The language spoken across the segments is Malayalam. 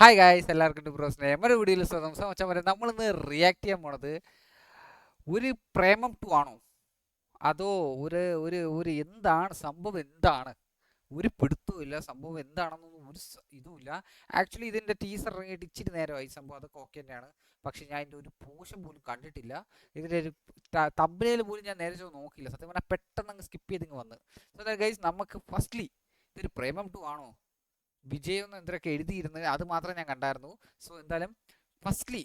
ഹായ് ഗായ്സ്, എല്ലാവർക്കും ബ്രോസിനെ നമ്മുടെ വീഡിയോയിൽ സ്വാഗതം. വരെ നമ്മളിന്ന് റിയാക്ട് ചെയ്യാൻ പോണത് ഒരു പ്രേമം ടു ആണോ, അതോ ഒരു ഒരു ഒരു എന്താണ് സംഭവം, എന്താണ് ഒരു പിടുത്തവും ഇല്ല സംഭവം എന്താണെന്നൊന്നും ഇതുമില്ല. ആക്ച്വലി ഇതിൻ്റെ ടീസർ ഇറങ്ങിയിട്ട് ഇച്ചിരി നേരമായി. സംഭവം അതൊക്കെ ഓക്കെ തന്നെയാണ്, പക്ഷേ ഞാൻ ഇതിൻ്റെ ഒരു പോർഷൻ പോലും കണ്ടിട്ടില്ല. ഇതിൻ്റെ ഒരു തമ്പനയിൽ പോലും ഞാൻ നേരെ നോക്കിയില്ല. സത്യം പറഞ്ഞാൽ പെട്ടെന്ന് അങ്ങ് സ്കിപ്പ് ചെയ്തിങ്ങ് വന്ന്. സോ ഗൈസ്, നമുക്ക് ഫസ്റ്റ്ലി ഇതൊരു പ്രേമം ടു ആണോ, വിജയം എന്തൊക്കെ എഴുതിയിരുന്നത് അത് മാത്രമേ ഞാൻ കണ്ടായിരുന്നു. സോ എന്തായാലും ഫസ്റ്റ്ലി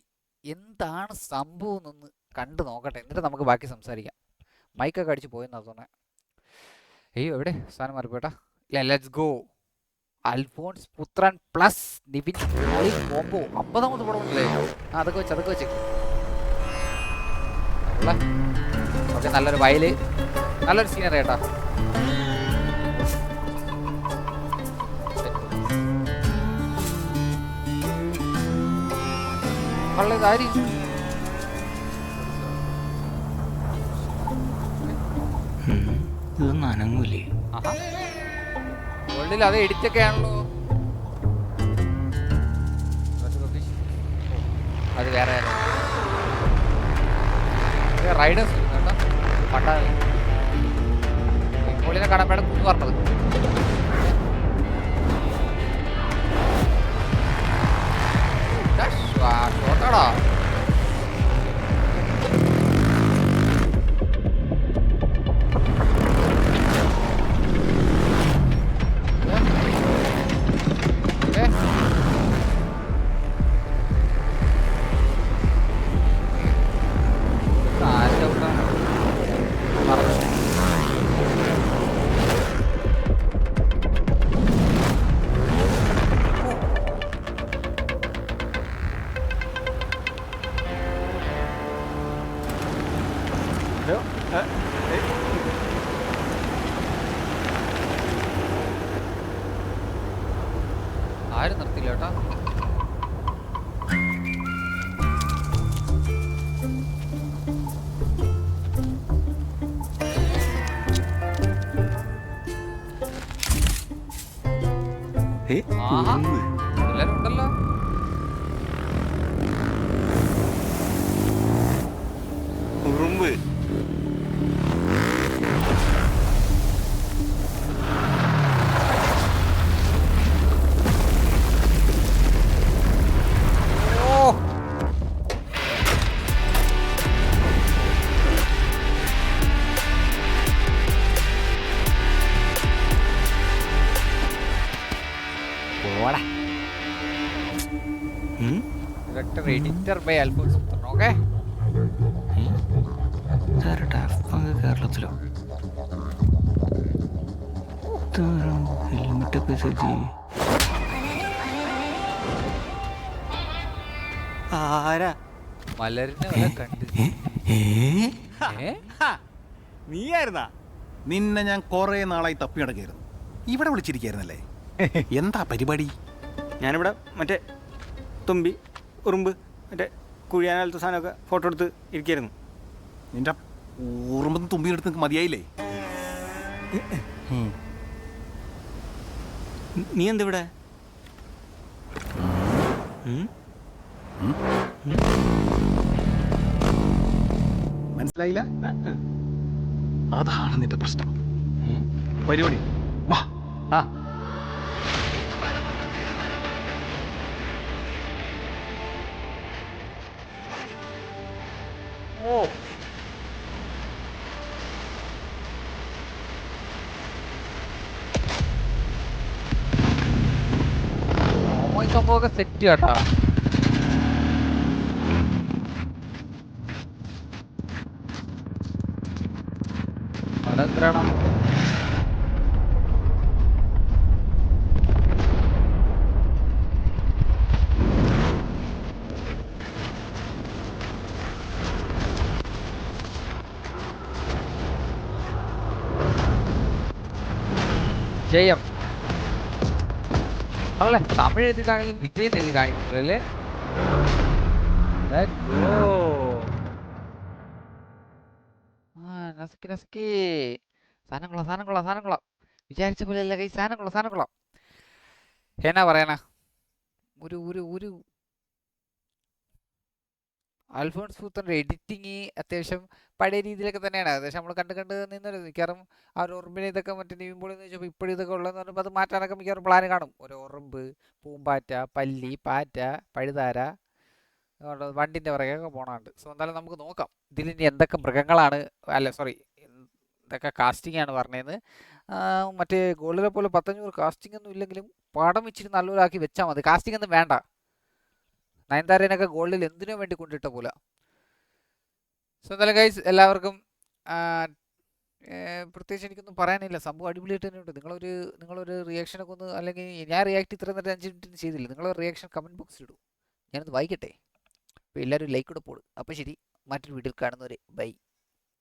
എന്താണ് സംഭവം എന്നൊന്ന് കണ്ടു നോക്കട്ടെ, എന്നിട്ട് നമുക്ക് ബാക്കി സംസാരിക്കാം. മൈക്കൊക്കെ അടിച്ച് പോയെന്നാ തോന്നുന്നത്. അയ്യോ, എവിടെ സാധനം മാറിപ്പോട്ടാ. ഇല്ല, let's go. Alphonse Puthren plus Nivin Pauly combo 50ാമത് പടമുണ്ടല്ലേ. അതൊക്കെ വെച്ച് ഓക്കെ. നല്ലൊരു വയല്, നല്ലൊരു സീനറി കേട്ടാ. ഇതൊന്നും അനങ്ങൂലേ? വേൾഡിൽ അത് എഡിറ്റൊക്കെ ആണല്ലോ. അത് വേറെ റൈഡേഴ്സ് കേട്ടോ. പണ്ടിനെ കാണാൻ വേണം കുഞ്ഞു പറഞ്ഞത്. ഷോട്ടാടാ. ആരും നിർത്തില്ല കേട്ടോ. എല്ലാരും ഉണ്ടല്ലോ. ഉറുമ്പ് എഡിറ്റർ ബൈ അൽഫോൺസ് പുത്രൻ. ഓക്കെ, കേരളത്തിലോ ഹെൽമെറ്റൊക്കെ സജ്ജി. ആരാ മലരിനെ കണ്ട് നീയായിരുന്നാ? നിന്നെ ഞാൻ കുറെ നാളായി തപ്പി നടക്കായിരുന്നു. ഇവിടെ വിളിച്ചിരിക്കായിരുന്നല്ലേ? എന്താ പരിപാടി? ഞാനിവിടെ മറ്റേ തുമ്പി ഉറുമ്പ് മറ്റേ കുഴിയാനാലത്തെ സാധനമൊക്കെ ഫോട്ടോ എടുത്ത് ഇരിക്കായിരുന്നു. നിന്റെ ഉറുമ്പെന്ന് തുമ്പി എടുത്ത് നിനക്ക് മതിയായില്ലേ? നീ എന്തിവിടെ? മനസ്സിലായില്ല? അതാണ് നിന്റെ പ്രശ്നം. പരിപാടി വാ. സംഭവമൊക്കെ സെറ്റ് കേട്ടാ. അതെന്താണ് ജയം അല്ലേ? തമിഴ് എഴുതി കാണിക്കും, വിജയ് എഴുതി കാണിക്കുന്നല്ലേ? സാധനം കൊള്ളാം. വിചാരിച്ച പോലെ അല്ല കൈ, സാധനം കൊള്ളാം. എന്നാ പറയാനാ, ഒരു ഒരു ഒരു അൽഫോൺസ് പുത്രൻ്റെ എഡിറ്റിങ് അത്യാവശ്യം പഴയ രീതിയിലൊക്കെ തന്നെയാണ്. ഏകദേശം നമ്മൾ കണ്ട് കണ്ട് നിന്നൊരു മിക്കവാറും ആ ഒരു ഉറുമ്പിനെ ഇതൊക്കെ മറ്റേ നീവുമ്പോൾ എന്ന് വെച്ചപ്പോൾ ഇപ്പോഴും ഇതൊക്കെ ഉള്ളതെന്ന് പറയുമ്പോൾ അത് മാറ്റാനൊക്കെ മിക്കവാറും പ്ലാൻ കാണും. ഒരു ഉറുമ്പ്, പൂമ്പാറ്റ, പല്ലി, പാറ്റ, പഴുതാര, വണ്ടിൻ്റെ പുറകെയൊക്കെ പോകണുണ്ട്. സോ എന്തായാലും നമുക്ക് നോക്കാം ഇതിലിനി എന്തൊക്കെ മൃഗങ്ങളാണ്, അല്ല സോറി എന്തൊക്കെ കാസ്റ്റിംഗ് ആണ് പറഞ്ഞത്. മറ്റേ ഗോൾഡിലെ പോലെ 1500 കാസ്റ്റിംഗ് ഒന്നും ഇല്ലെങ്കിലും പടം ഇച്ചിരി നല്ലൊരാക്കി വെച്ചാൽ മതി. കാസ്റ്റിംഗ് ഒന്നും വേണ്ട. നയൻതാരേനൊക്കെ ഗോൾഡിൽ എന്തിനു വേണ്ടി കൊണ്ടിട്ട പോലെ. സോ എന്തായാലും ഗൈസ് എല്ലാവർക്കും പ്രത്യേകിച്ച് എനിക്കൊന്നും പറയാനില്ല. സംഭവം അടിപൊളിയായിട്ട് തന്നെയുണ്ട്. നിങ്ങളൊരു റിയാക്ഷനൊക്കെ ഒന്ന്, അല്ലെങ്കിൽ ഞാൻ റിയാക്ട് ഇത്ര നേരം 5 മിനിറ്റിന് ചെയ്തില്ല, നിങ്ങളൊരു റിയാക്ഷൻ കമൻറ്റ് ബോക്സിൽ ഇടും, ഞാനൊന്ന് വായിക്കട്ടെ. അപ്പോൾ എല്ലാവരും ലൈക്ക് കൂടെ പോടും. അപ്പോൾ ശരി, മറ്റൊരു വീഡിയോയിൽ കാണുന്നവരെ ബൈ.